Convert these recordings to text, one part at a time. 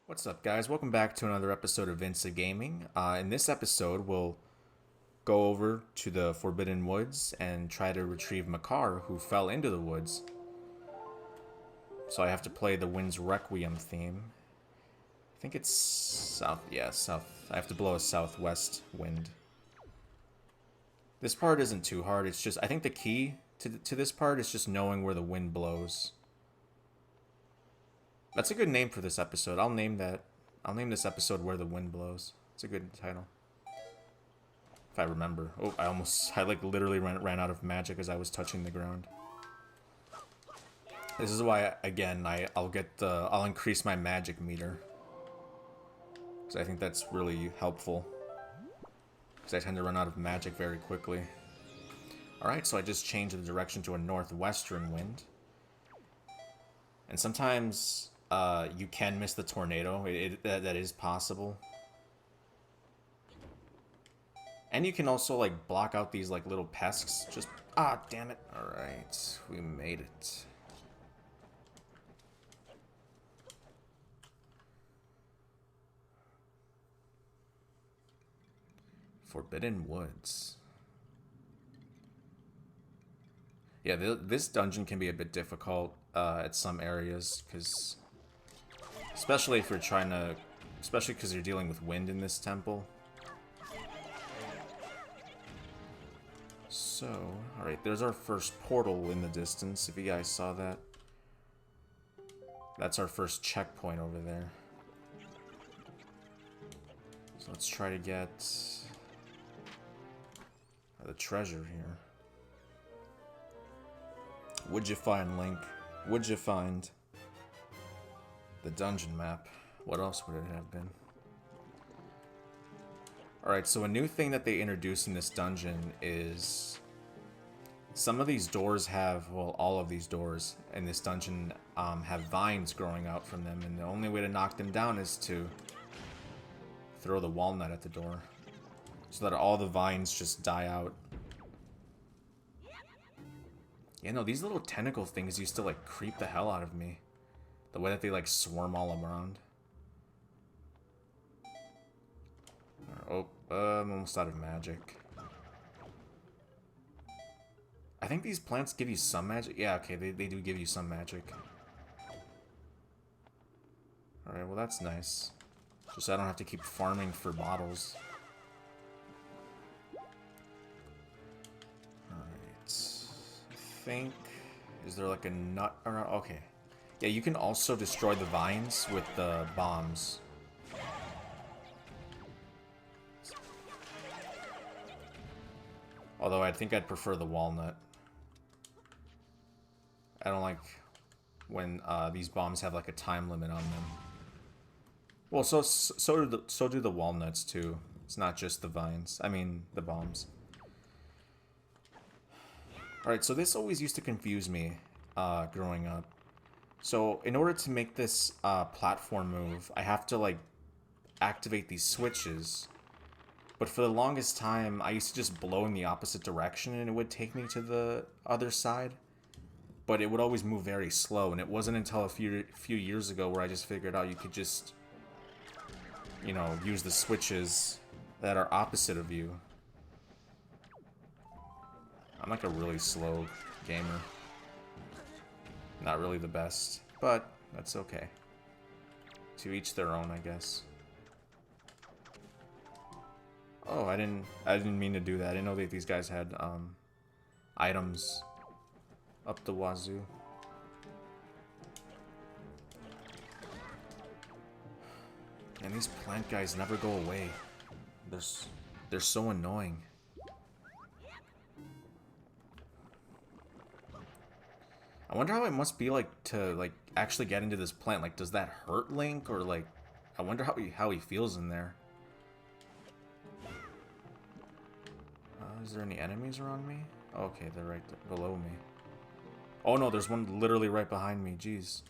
What's up, guys? Welcome back to another episode of VinceofGaming. In this episode, we'll go over to the Forbidden Woods and try to retrieve Makar, who fell into the woods. So I have to play the Wind's Requiem theme. I think it's south. Yeah, south. I have to blow a southwest wind. This part isn't too hard. It's just, I think the key to this part is just knowing where the wind blows. That's a good name for this episode. I'll name this episode Where the Wind Blows. It's a good title. If I remember. Oh, I like literally ran out of magic as I was touching the ground. This is why, again, I'll increase my magic meter. Because I think that's really helpful. Because I tend to run out of magic very quickly. Alright, so I just changed the direction to a northwestern wind. And sometimes you can miss the tornado. That is possible. And you can also like block out these like little pests. Just damn it. Alright, we made it. Forbidden Woods. Yeah, this dungeon can be a bit difficult at some areas, because especially if you're trying to, especially because you're dealing with wind in this temple. So, alright, there's our first portal in the distance, if you guys saw that. That's our first checkpoint over there. So let's try to get the treasure here. What'd you find, Link? What'd you find? The dungeon map. What else would it have been? Alright, so a new thing that they introduced in this dungeon is some of these doors have, well, all of these doors in this dungeon have vines growing out from them, and the only way to knock them down is to throw the walnut at the door so that all the vines just die out. Yeah, no, these little tentacle things used to, like, creep the hell out of me. The way that they, like, swarm all around. Oh, I'm almost out of magic. I think these plants give you some magic. Yeah, okay, they do give you some magic. Alright, well, that's nice. Just so I don't have to keep farming for bottles. Think, is there like a nut around? Okay, yeah, you can also destroy the vines with the bombs. Although I think I'd prefer the walnut. I don't like when these bombs have like a time limit on them. Well, so do the walnuts too. It's not just the vines. I mean the bombs. Alright, so this always used to confuse me growing up. So in order to make this platform move, I have to like activate these switches. But for the longest time, I used to just blow in the opposite direction and it would take me to the other side. But it would always move very slow, and it wasn't until a few years ago where I just figured out you could just, you know, use the switches that are opposite of you. I'm like a really slow gamer. Not really the best, but that's okay. To each their own, I guess. Oh, I didn't mean to do that. I didn't know that these guys had items up the wazoo. And these plant guys never go away. They're so annoying. I wonder how it must be like to like actually get into this plant. Like, does that hurt Link, or like, I wonder how he feels in there. Is there any enemies around me? Oh, okay, they're right below me. Oh no, there's one literally right behind me. Jeez.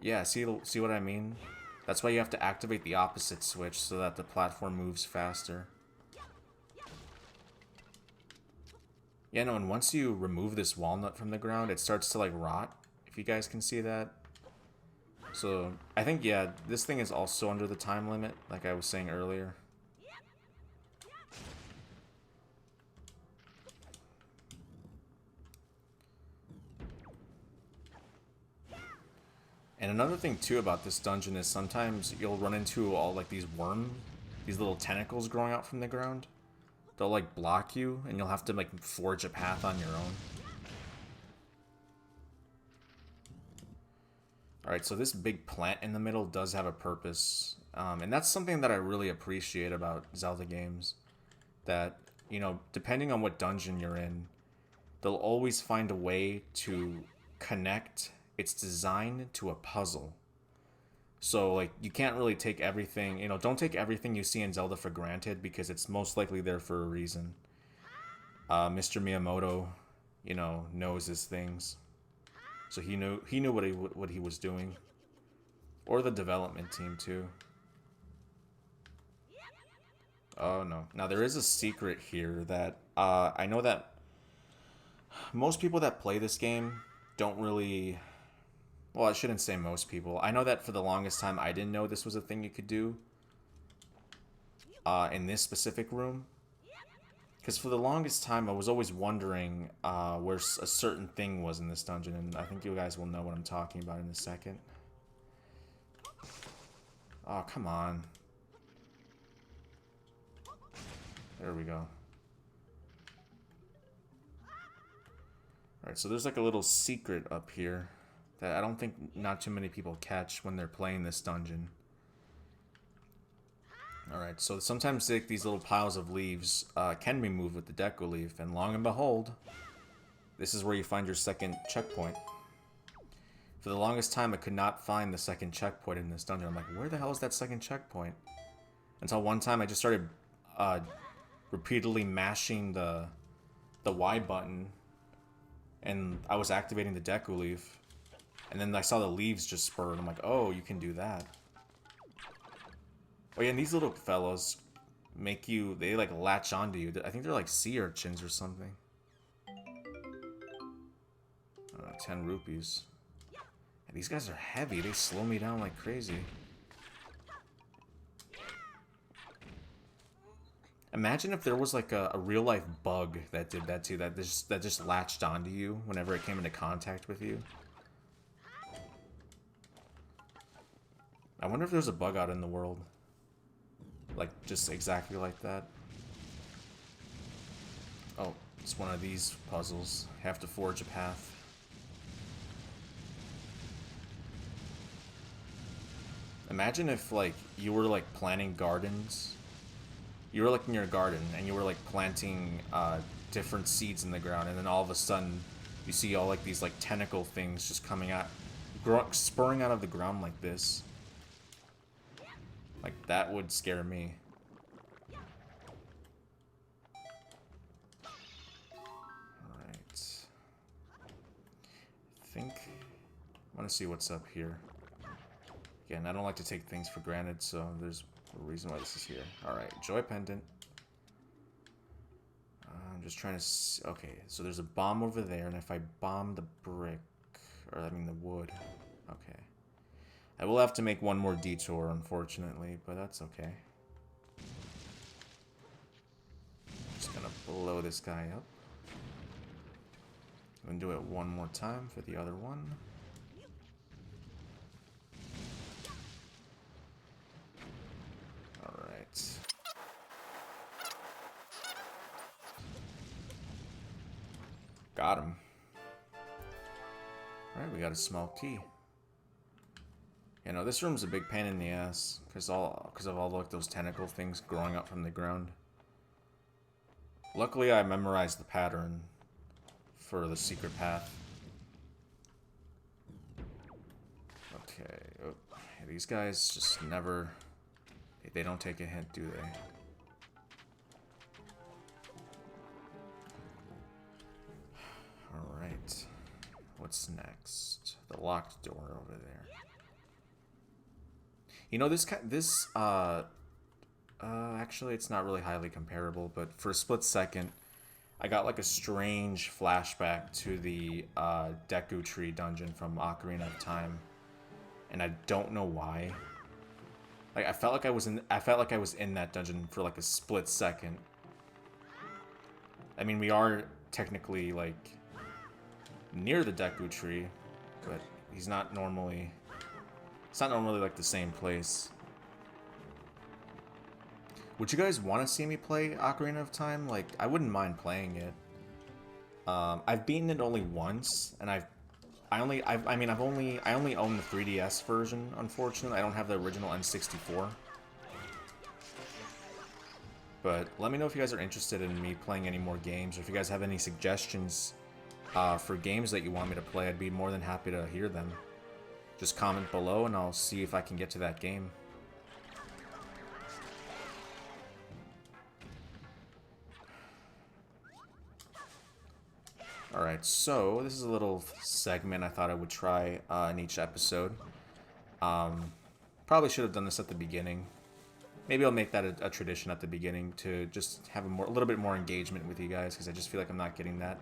Yeah, see what I mean? That's why you have to activate the opposite switch so that the platform moves faster. Yeah, no, and once you remove this walnut from the ground, it starts to, like, rot. If you guys can see that. So, I think, yeah, this thing is also under the time limit, like I was saying earlier. And another thing, too, about this dungeon is sometimes you'll run into all, like, these worms, these little tentacles growing out from the ground. They'll, like, block you, and you'll have to, like, forge a path on your own. Alright, so this big plant in the middle does have a purpose. And that's something that I really appreciate about Zelda games. That, you know, depending on what dungeon you're in, they'll always find a way to connect its design to a puzzle. So, like, you can't really take everything, you know, don't take everything you see in Zelda for granted because it's most likely there for a reason. Mr. Miyamoto, you know, knows his things. So he knew what he was doing. Or the development team, too. Oh, no. Now, there is a secret here that, I know that most people that play this game don't really... Well, I shouldn't say most people. I know that for the longest time, I didn't know this was a thing you could do. In this specific room. Because for the longest time, I was always wondering where a certain thing was in this dungeon. And I think you guys will know what I'm talking about in a second. Oh, come on. There we go. Alright, so there's like a little secret up here that I don't think not too many people catch when they're playing this dungeon. Alright, so sometimes these little piles of leaves can be moved with the Deku Leaf, and long and behold, this is where you find your second checkpoint. For the longest time, I could not find the second checkpoint in this dungeon. I'm like, where the hell is that second checkpoint? Until one time I just started repeatedly mashing the Y button, and I was activating the Deku Leaf, and then I saw the leaves just spur, and I'm like, oh, you can do that. Oh yeah, and these little fellows make you, they like latch onto you. I think they're like sea urchins or something. 10 rupees. And these guys are heavy, they slow me down like crazy. Imagine if there was like a real life bug that did that too, that just latched onto you whenever it came into contact with you. I wonder if there's a bug out in the world. Like, just exactly like that. Oh, it's one of these puzzles. Have to forge a path. Imagine if, like, you were, like, planting gardens. You were, like, in your garden, and you were, like, planting different seeds in the ground, and then all of a sudden, you see all, like, these, like, tentacle things just coming out, spurring out of the ground like this. Like, that would scare me. Alright. I think... I want to see what's up here. Again, I don't like to take things for granted, so there's a reason why this is here. Alright, Joy Pendant. I'm just trying to see... Okay, so there's a bomb over there, and if I bomb the brick... Or, I mean, the wood... Okay. I will have to make one more detour, unfortunately, but that's okay. Just gonna blow this guy up. I'm gonna do it one more time for the other one. Alright. Got him. Alright, we got a small key. You know, this room's a big pain in the ass because of all like those tentacle things growing up from the ground. Luckily, I memorized the pattern for the secret path. Okay, oh, these guys just never... They don't take a hint, do they? Alright. What's next? The locked door over there. You know, actually, it's not really highly comparable, but for a split second, I got like a strange flashback to the Deku Tree dungeon from Ocarina of Time. and I don't know why. Like, I felt like I was in that dungeon for like a split second. I mean, we are technically like near the Deku tree, but it's not normally like the same place. Would you guys want to see me play Ocarina of Time? Like, I wouldn't mind playing it. I've beaten it only once, and I only own the 3DS version, unfortunately. I don't have the original N64. But let me know if you guys are interested in me playing any more games, or if you guys have any suggestions for games that you want me to play. I'd be more than happy to hear them. Just comment below, and I'll see if I can get to that game. Alright, so this is a little segment I thought I would try in each episode. Probably should have done this at the beginning. Maybe I'll make that a tradition at the beginning to just have a little bit more engagement with you guys, because I just feel like I'm not getting that.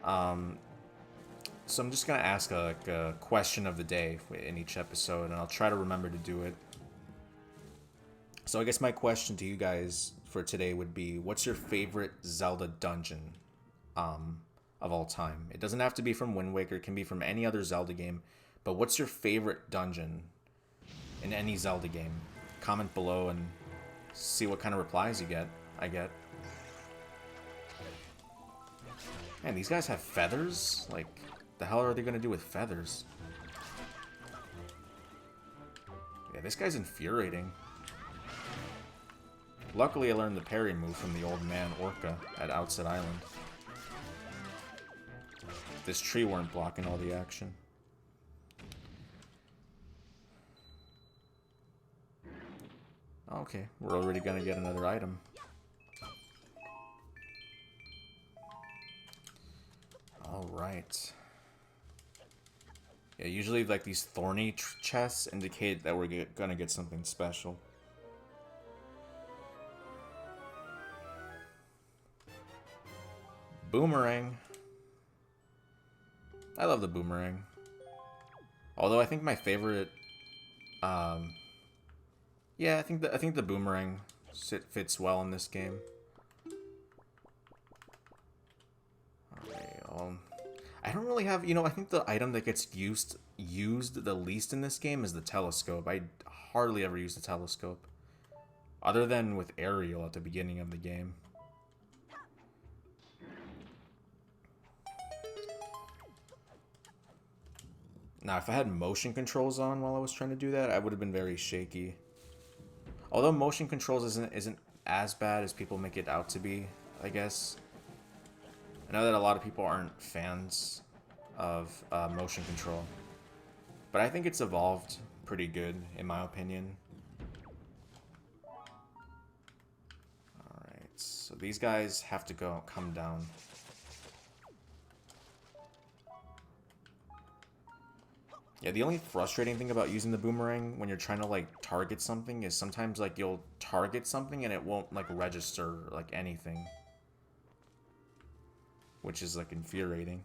So I'm just going to ask a question of the day in each episode, and I'll try to remember to do it. So I guess my question to you guys for today would be, what's your favorite Zelda dungeon of all time? It doesn't have to be from Wind Waker, it can be from any other Zelda game, but what's your favorite dungeon in any Zelda game? Comment below and see what kind of replies you get. Man, these guys have feathers? Like, the hell are they gonna do with feathers? Yeah, this guy's infuriating. Luckily, I learned the parry move from the old man Orca at Outset Island. This tree weren't blocking all the action. Okay, we're already gonna get another item. Alright. Yeah, usually like these thorny chests indicate that we're gonna get something special. Boomerang. I love the boomerang. Although I think my favorite, yeah, I think the boomerang fits well in this game. Okay, I don't really have, I think the item that gets used the least in this game is the telescope. I hardly ever use the telescope, other than with Ariel at the beginning of the game. Now, if I had motion controls on while I was trying to do that, I would have been very shaky. Although motion controls isn't as bad as people make it out to be, I guess. I know that a lot of people aren't fans of motion control, but I think it's evolved pretty good, in my opinion. Alright, so these guys have to come down. Yeah, the only frustrating thing about using the boomerang when you're trying to, like, target something is sometimes, like, you'll target something and it won't, like, register, like, anything. Which is, like, infuriating.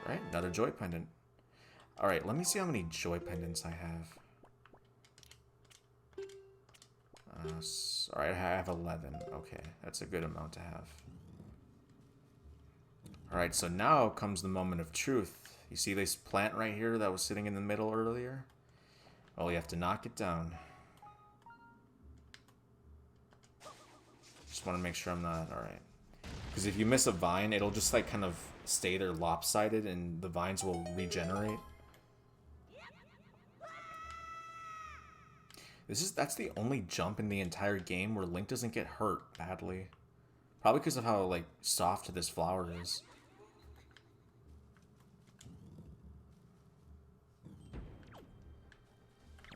Right, another joy pendant. Alright, let me see how many joy pendants I have. Alright, I have 11. Okay, that's a good amount to have. Alright, so now comes the moment of truth. You see this plant right here that was sitting in the middle earlier? Well, you have to knock it down. Just want to make sure I'm not... Alright. Because if you miss a vine, it'll just like kind of stay there lopsided and the vines will regenerate. That's the only jump in the entire game where Link doesn't get hurt badly. Probably because of how, like, soft this flower is.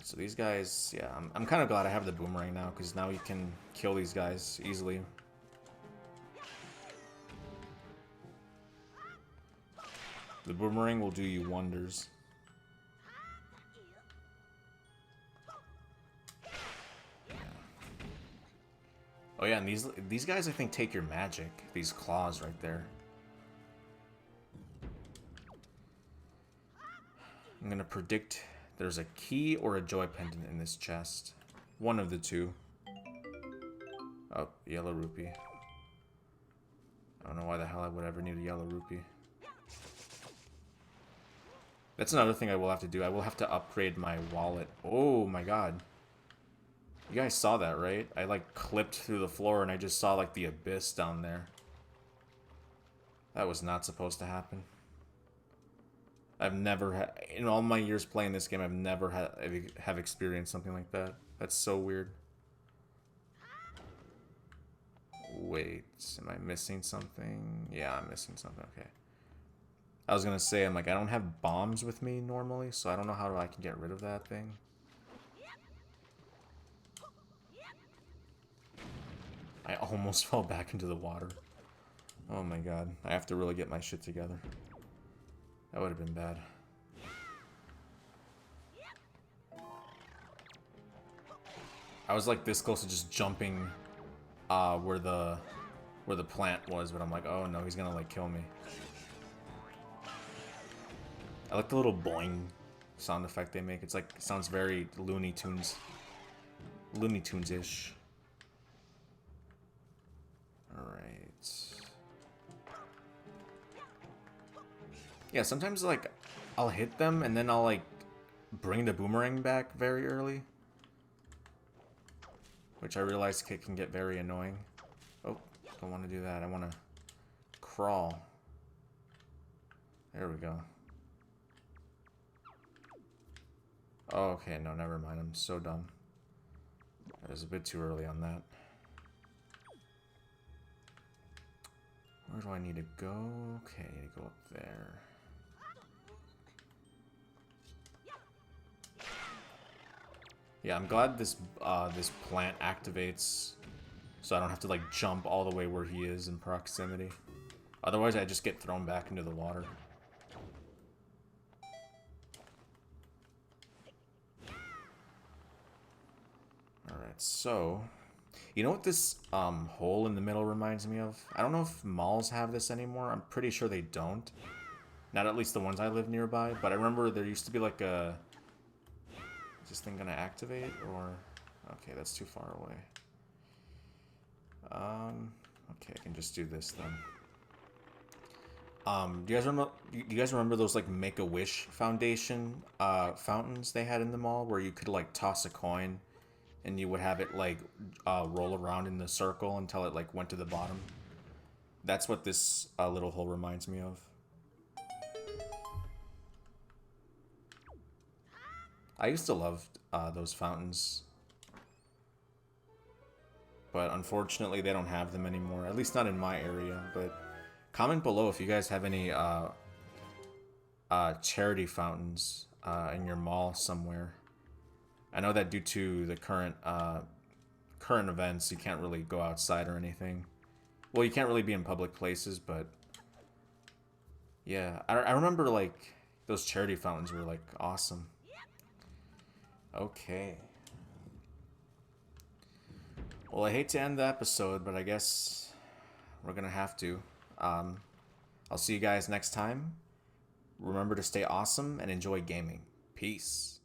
So these guys, yeah, I'm kind of glad I have the boomerang now, because now you can kill these guys easily. The boomerang will do you wonders. Oh yeah, and these guys I think take your magic. These claws right there. I'm gonna predict there's a key or a joy pendant in this chest. One of the two. Oh, yellow rupee. I don't know why the hell I would ever need a yellow rupee. That's another thing I will have to do. I will have to upgrade my wallet. Oh my god. You guys saw that, right? I like clipped through the floor and I just saw like the abyss down there. That was not supposed to happen. I've never had, in all my years playing this game, I've never have experienced something like that. That's so weird. Wait, am I missing something? Yeah, I'm missing something. Okay. I was gonna say, I'm like, I don't have bombs with me normally, so I don't know how I can get rid of that thing. I almost fell back into the water. Oh my god. I have to really get my shit together. That would have been bad. I was like this close to just jumping where the plant was, but I'm like, oh no, he's gonna like kill me. I like the little boing sound effect they make. It's like, it sounds very Looney Tunes-ish. Alright. Yeah, sometimes like I'll hit them and then I'll like bring the boomerang back very early, which I realize can get very annoying. Oh, don't want to do that. I want to crawl. There we go. Oh, okay, no, never mind. I'm so dumb. I was a bit too early on that. Where do I need to go? Okay, I need to go up there. Yeah, I'm glad this this plant activates, so I don't have to like jump all the way where he is in proximity. Otherwise, I just get thrown back into the water. Alright, so you know what this hole in the middle reminds me of? I don't know if malls have this anymore. I'm pretty sure they don't. Not at least the ones I live nearby, but I remember there used to be like a... Is this thing gonna activate, or... Okay, that's too far away. Okay, I can just do this then. Do you guys remember those like Make-A-Wish Foundation fountains they had in the mall, where you could like toss a coin and you would have it like roll around in the circle until it like went to the bottom? That's what this little hole reminds me of. I used to love those fountains, but unfortunately they don't have them anymore, at least not in my area. But comment below if you guys have any charity fountains in your mall somewhere. I know that due to the current events, you can't really go outside or anything. Well, you can't really be in public places, but yeah, I remember like those charity fountains were like awesome. Okay. Well, I hate to end the episode, but I guess we're gonna have to. I'll see you guys next time. Remember to stay awesome and enjoy gaming. Peace.